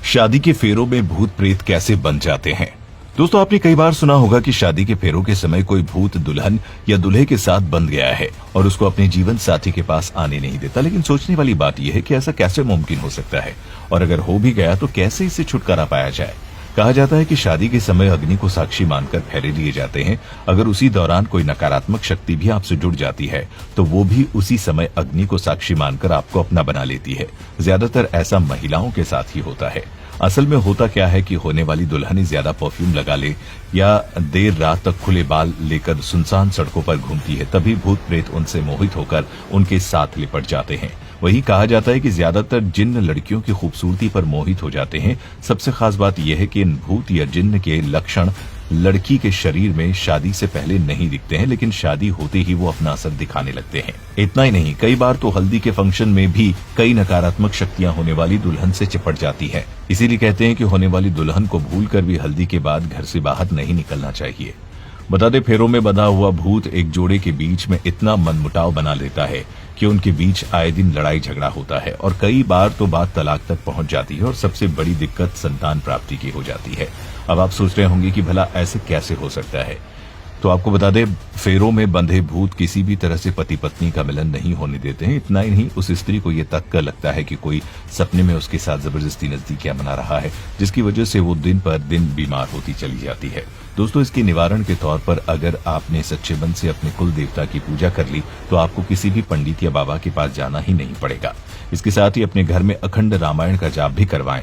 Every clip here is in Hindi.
शादी के फेरों में भूत प्रेत कैसे बन जाते हैं। दोस्तों, आपने कई बार सुना होगा कि शादी के फेरों के समय कोई भूत दुल्हन या दूल्हे के साथ बंध गया है और उसको अपने जीवन साथी के पास आने नहीं देता। लेकिन सोचने वाली बात यह है कि ऐसा कैसे मुमकिन हो सकता है, और अगर हो भी गया तो कैसे इससे छुटकारा पाया जाए। कहा जाता है कि शादी के समय अग्नि को साक्षी मानकर फेरे लिए जाते हैं। अगर उसी दौरान कोई नकारात्मक शक्ति भी आपसे जुड़ जाती है तो वो भी उसी समय अग्नि को साक्षी मानकर आपको अपना बना लेती है। ज्यादातर ऐसा महिलाओं के साथ ही होता है। असल में होता क्या है कि होने वाली दुल्हन ज्यादा परफ्यूम लगा ले या देर रात तक खुले बाल लेकर सुनसान सड़कों पर घूमती है, तभी भूत प्रेत उनसे मोहित होकर उनके साथ लिपट जाते हैं। वही कहा जाता है कि ज्यादातर जिन्न लड़कियों की खूबसूरती पर मोहित हो जाते हैं। सबसे खास बात यह है कि इन भूत या जिन्न के लक्षण लड़की के शरीर में शादी से पहले नहीं दिखते हैं, लेकिन शादी होते ही वो अपना असर दिखाने लगते हैं। इतना ही नहीं, कई बार तो हल्दी के फंक्शन में भी कई नकारात्मक शक्तियां होने वाली दुल्हन से चिपट जाती है। इसीलिए कहते हैं कि होने वाली दुल्हन को भूलकर भी हल्दी के बाद घर से बाहर नहीं निकलना चाहिए। बता दें, फेरों में बंधा हुआ भूत एक जोड़े के बीच में इतना मनमुटाव बना लेता है कि उनके बीच आए दिन लड़ाई झगड़ा होता है और कई बार तो बात तलाक तक पहुंच जाती है और सबसे बड़ी दिक्कत संतान प्राप्ति की हो जाती है। अब आप सोच रहे होंगे कि भला ऐसे कैसे हो सकता है, तो आपको बता दें, फेरों में बंधे भूत किसी भी तरह से पति पत्नी का मिलन नहीं होने देते हैं। इतना ही नहीं, उस स्त्री को यह तक कर लगता है कि कोई सपने में उसके साथ जबरदस्ती नजदीकियां बना रहा है, जिसकी वजह से वो दिन पर दिन बीमार होती चली जाती है। दोस्तों, इसके निवारण के तौर पर अगर आपने सच्चे मन से अपने कुल देवता की पूजा कर ली तो आपको किसी भी पंडित या बाबा के पास जाना ही नहीं पड़ेगा। इसके साथ ही अपने घर में अखंड रामायण का जाप भी करवाएं।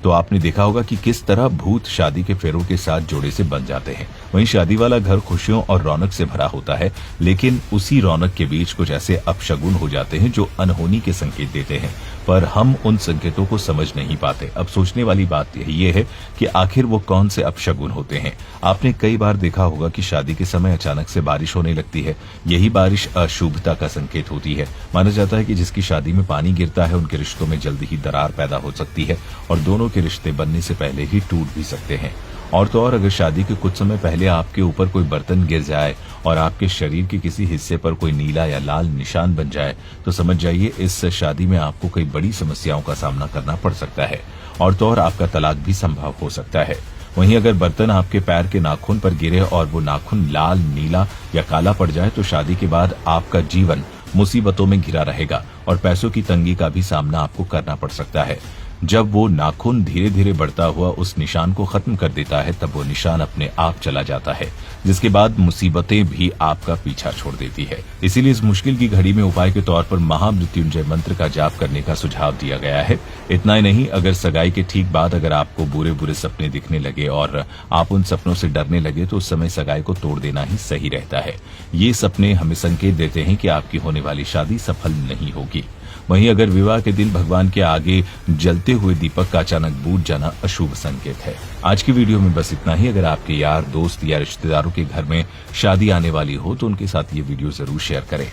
तो आपने देखा होगा कि किस तरह भूत शादी के फेरों के साथ जोड़े से बन जाते हैं। वहीं शादी वाला घर खुशियों और रौनक से भरा होता है, लेकिन उसी रौनक के बीच कुछ ऐसे अपशगुन हो जाते हैं जो अनहोनी के संकेत देते हैं, पर हम उन संकेतों को समझ नहीं पाते। अब सोचने वाली बात ये है कि आखिर वो कौन से अपशगुन होते हैं। आपने कई बार देखा होगा कि शादी के समय अचानक से बारिश होने लगती है। यही बारिश अशुभता का संकेत होती है। माना जाता है कि जिसकी शादी में पानी गिरता है उनके रिश्तों में जल्द ही दरार पैदा हो सकती है और दोनों के रिश्ते बनने से पहले ही टूट भी सकते हैं। और तो और, अगर शादी के कुछ समय पहले आपके ऊपर कोई बर्तन गिर जाए और आपके शरीर के किसी हिस्से पर कोई नीला या लाल निशान बन जाए तो समझ जाइए इस शादी में आपको कई बड़ी समस्याओं का सामना करना पड़ सकता है। और तो और, आपका तलाक भी संभव हो सकता है। वहीं अगर बर्तन आपके पैर के नाखून पर गिरे और वो नाखून लाल, नीला या काला पड़ जाए तो शादी के बाद आपका जीवन मुसीबतों में घिरा रहेगा और पैसों की तंगी का भी सामना आपको करना पड़ सकता है। जब वो नाखून धीरे धीरे बढ़ता हुआ उस निशान को खत्म कर देता है तब वो निशान अपने आप चला जाता है, जिसके बाद मुसीबतें भी आपका पीछा छोड़ देती है। इसीलिए इस मुश्किल की घड़ी में उपाय के तौर पर महामृत्युंजय मंत्र का जाप करने का सुझाव दिया गया है। इतना ही नहीं, अगर सगाई के ठीक बाद अगर आपको बुरे बुरे सपने दिखने लगे और आप उन सपनों से डरने लगे तो उस समय सगाई को तोड़ देना ही सही रहता है। ये सपने हमें संकेत देते हैं कि आपकी होने वाली शादी सफल नहीं होगी। वहीं अगर विवाह के दिन भगवान के आगे जलते हुए दीपक का अचानक बूझ जाना अशुभ संकेत है। आज की वीडियो में बस इतना ही। अगर आपके यार, दोस्त या रिश्तेदारों के घर में शादी आने वाली हो तो उनके साथ ये वीडियो जरूर शेयर करें।